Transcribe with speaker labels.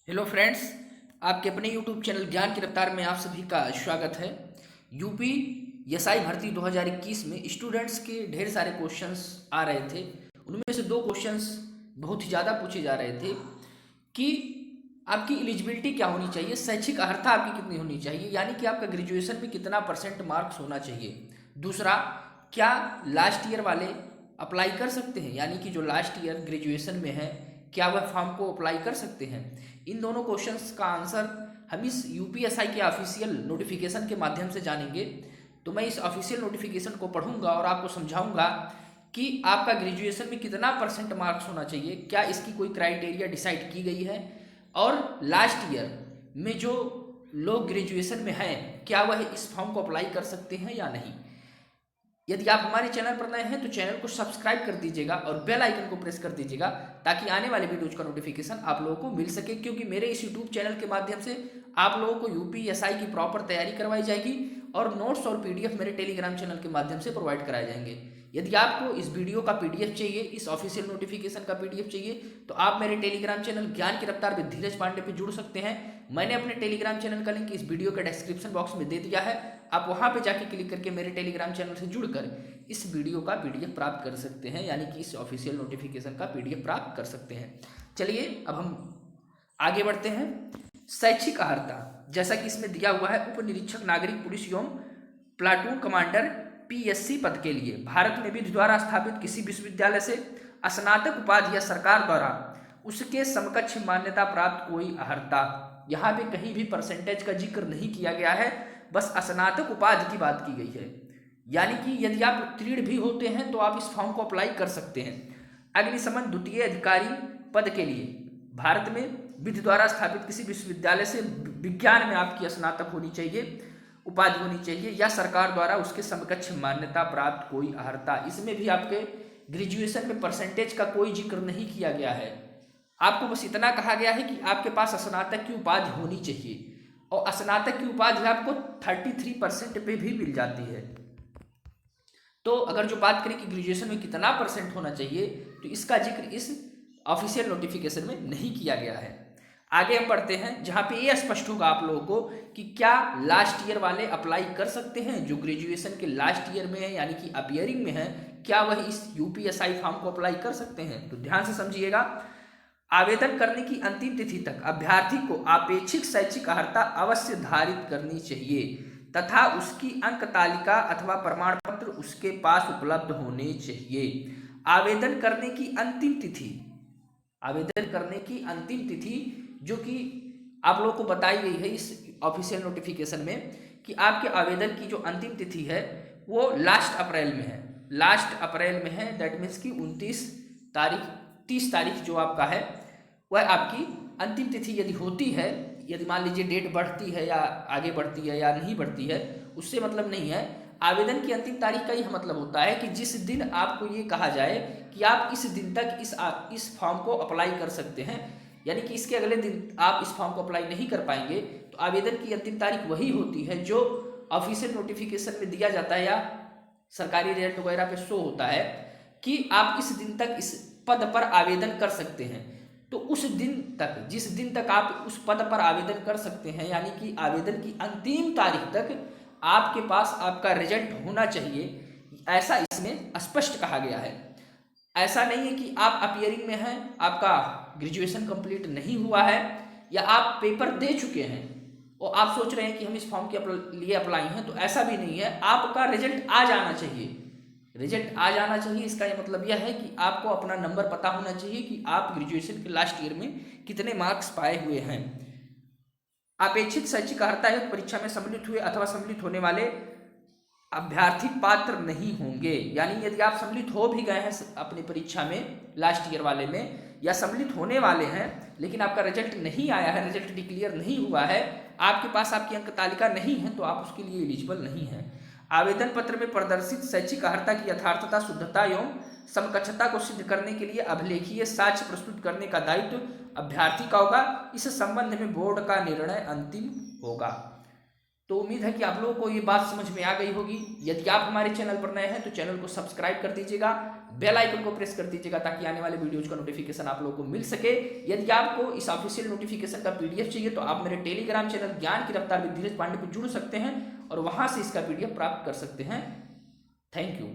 Speaker 1: Hello friends, आपके अपने YouTube channel ज्ञान की रफ्तार में आप सभी का स्वागत है। यूपी एसआई भर्ती 2021 में स्टूडेंट्स के ढेर सारे क्वेश्चंस आ रहे थे। उनमें से दो क्वेश्चंस बहुत ही ज़्यादा पूछे जा रहे थे कि आपकी एलिजिबिलिटी क्या होनी चाहिए, शैक्षिक अर्हता आपकी कितनी होनी चाहिए, यानी कि आपका ग्रेजुएशन में कितना परसेंट मार्क्स होना चाहिए। दूसरा, क्या लास्ट ईयर वाले अप्लाई कर सकते हैं, यानी कि जो लास्ट ईयर ग्रेजुएशन में है क्या वह फॉर्म को अप्लाई कर सकते हैं। इन दोनों क्वेश्चंस का आंसर हम इस यूपीएसआई के ऑफिशियल नोटिफिकेशन के माध्यम से जानेंगे। तो मैं इस ऑफिशियल नोटिफिकेशन को पढ़ूंगा और आपको समझाऊंगा कि आपका ग्रेजुएशन में कितना परसेंट मार्क्स होना चाहिए, क्या इसकी कोई क्राइटेरिया डिसाइड की गई है, और लास्ट ईयर में जो लोग ग्रेजुएशन में हैं क्या वह इस फॉर्म को अप्लाई कर सकते हैं या नहीं। यदि आप हमारे चैनल पर नए हैं तो चैनल को सब्सक्राइब कर दीजिएगा और बेल आइकन को प्रेस कर दीजिएगा ताकि आने वाले वीडियोज का नोटिफिकेशन आप लोगों को मिल सके, क्योंकि मेरे इस यूट्यूब चैनल के माध्यम से आप लोगों को यूपीएसआई की प्रॉपर तैयारी करवाई जाएगी और नोट्स और पीडीएफ मेरे टेलीग्राम चैनल के माध्यम से प्रोवाइड कराए जाएंगे। यदि आपको इस वीडियो का पीडीएफ चाहिए, इस ऑफिशियल नोटिफिकेशन का पीडीएफ चाहिए, तो आप मेरे टेलीग्राम चैनल ज्ञान की रफ्तार विद धीरज पांडे पे जुड़ सकते हैं। मैंने अपने टेलीग्राम चैनल का लिंक इस वीडियो के डिस्क्रिप्शन बॉक्स में दे दिया है। आप वहां पे जाके क्लिक करके मेरे टेलीग्राम चैनल से जुड़कर इस वीडियो का पीडीएफ प्राप्त कर सकते हैं, यानी कि इस ऑफिशियल नोटिफिकेशन का पीडीएफ प्राप्त कर सकते हैं। चलिए अब हम आगे बढ़ते हैं। शैक्षिक अर्हता, जैसा कि इसमें दिया हुआ है, उप निरीक्षक नागरिक पुलिस एवं प्लाटून कमांडर पीएससी पद के लिए भारत में विधि द्वारा स्थापित किसी विश्वविद्यालय से स्नातक उपाधि या सरकार द्वारा उसके समकक्ष मान्यता प्राप्त कोई अर्हता। यहाँ पे कहीं भी परसेंटेज का जिक्र नहीं किया गया है, बस स्नातक उपाधि की बात की गई है। यानी कि यदि आप उत्तीर्ण भी होते हैं तो आप इस फॉर्म को अप्लाई कर सकते हैं। अग्निशमन द्वितीय अधिकारी पद के लिए भारत में विधि द्वारा स्थापित किसी विश्वविद्यालय से विज्ञान में आपकी स्नातक होनी चाहिए, उपाधि होनी चाहिए, या सरकार द्वारा उसके समकक्ष मान्यता प्राप्त कोई अर्हता। इसमें भी आपके ग्रेजुएशन में परसेंटेज का कोई जिक्र नहीं किया गया है। आपको बस इतना कहा गया है कि आपके पास स्नातक की उपाधि होनी चाहिए, और स्नातक की उपाधि आपको 33% पे भी मिल जाती है। तो अगर जो बात करें कि ग्रेजुएशन में कितना परसेंट होना चाहिए, तो इसका जिक्र इस ऑफिशियल नोटिफिकेशन में नहीं किया गया है। आगे हम बढ़ते हैं, जहां पे ये स्पष्ट होगा आप लोगों को कि क्या लास्ट ईयर वाले अप्लाई कर सकते हैं, जो ग्रेजुएशन के लास्ट ईयर में है यानी कि अपियरिंग में है, क्या वह इस यूपीएसआई फॉर्म को अप्लाई कर सकते हैं। तो ध्यान से समझिएगा। आवेदन करने की अंतिम तिथि तक अभ्यर्थी को अपेक्षित शैक्षिक अर्हता अवश्य धारित करनी चाहिए तथा उसकी अंक तालिका अथवा प्रमाण पत्र उसके पास उपलब्ध होने चाहिए। आवेदन करने की अंतिम तिथि, आवेदन करने की अंतिम तिथि जो कि आप लोगों को बताई गई है इस ऑफिशियल नोटिफिकेशन में, कि आपके आवेदन की जो अंतिम तिथि है वो लास्ट अप्रैल में है। लास्ट अप्रैल में है, दैट मीन्स की 30 तारीख जो आपका है वह आपकी अंतिम तिथि यदि होती है। यदि मान लीजिए डेट बढ़ती है या आगे बढ़ती है या नहीं बढ़ती है, उससे मतलब नहीं है। आवेदन की अंतिम तारीख का यह मतलब होता है कि जिस दिन आपको ये कहा जाए कि आप इस दिन तक इस फॉर्म को अप्लाई कर सकते हैं, यानी कि इसके अगले दिन आप इस फॉर्म को अप्लाई नहीं कर पाएंगे, तो आवेदन की अंतिम तारीख वही होती है जो ऑफिशियल नोटिफिकेशन में दिया जाता है या सरकारी रिजल्ट वगैरह पे शो होता है कि आप इस दिन तक इस पद पर आवेदन कर सकते हैं। तो उस दिन तक, जिस दिन तक आप उस पद पर आवेदन कर सकते हैं, यानी कि आवेदन की अंतिम तारीख तक आपके पास आपका रिजल्ट होना चाहिए, ऐसा इसमें स्पष्ट कहा गया है। ऐसा नहीं है कि आप अपियरिंग में हैं, आपका ग्रेजुएशन कंप्लीट नहीं हुआ है, या आप पेपर दे चुके हैं और आप सोच रहे हैं कि हम इस फॉर्म के लिए अप्लाई हैं, तो ऐसा भी नहीं है। आपका रिजल्ट आ जाना चाहिए, रिजल्ट आ जाना चाहिए। इसका ये मतलब यह है कि आपको अपना नंबर पता होना चाहिए कि आप ग्रेजुएशन के लास्ट ईयर में कितने मार्क्स पाए हुए हैं। अपेक्षित शैक्षिक अर्हता हेतु परीक्षा में सम्मिलित हुए अथवा सम्मिलित होने वाले अभ्यर्थी पात्र नहीं होंगे। यानी यदि आप सम्मिलित हो भी गए हैं अपनी परीक्षा में लास्ट ईयर वाले में, या सम्मिलित होने वाले हैं लेकिन आपका रिजल्ट नहीं आया है, रिजल्ट डिक्लेयर नहीं हुआ है, आपके पास आपकी अंक तालिका नहीं है, तो आप उसके लिए एलिजिबल नहीं है। आवेदन पत्र में प्रदर्शित शैक्षिक अर्हता की यथार्थता, शुद्धता एवं समकक्षता को सिद्ध करने के लिए अभिलेखीय साक्ष्य प्रस्तुत करने का दायित्व अभ्यर्थी का होगा। इस संबंध में बोर्ड का निर्णय अंतिम होगा। तो उम्मीद है कि आप लोगों को ये बात समझ में आ गई होगी। यदि आप हमारे चैनल पर नए हैं तो चैनल को सब्सक्राइब कर दीजिएगा, बेल आइकन को प्रेस कर दीजिएगा ताकि आने वाले वीडियोज का नोटिफिकेशन आप लोगों को मिल सके। यदि आपको इस ऑफिशियल नोटिफिकेशन का पीडीएफ चाहिए तो आप मेरे टेलीग्राम चैनल ज्ञान की रफ्तार विद धीरज पांडे पर जुड़ सकते हैं और वहां से इसका पीडीएफ प्राप्त कर सकते हैं। Thank you.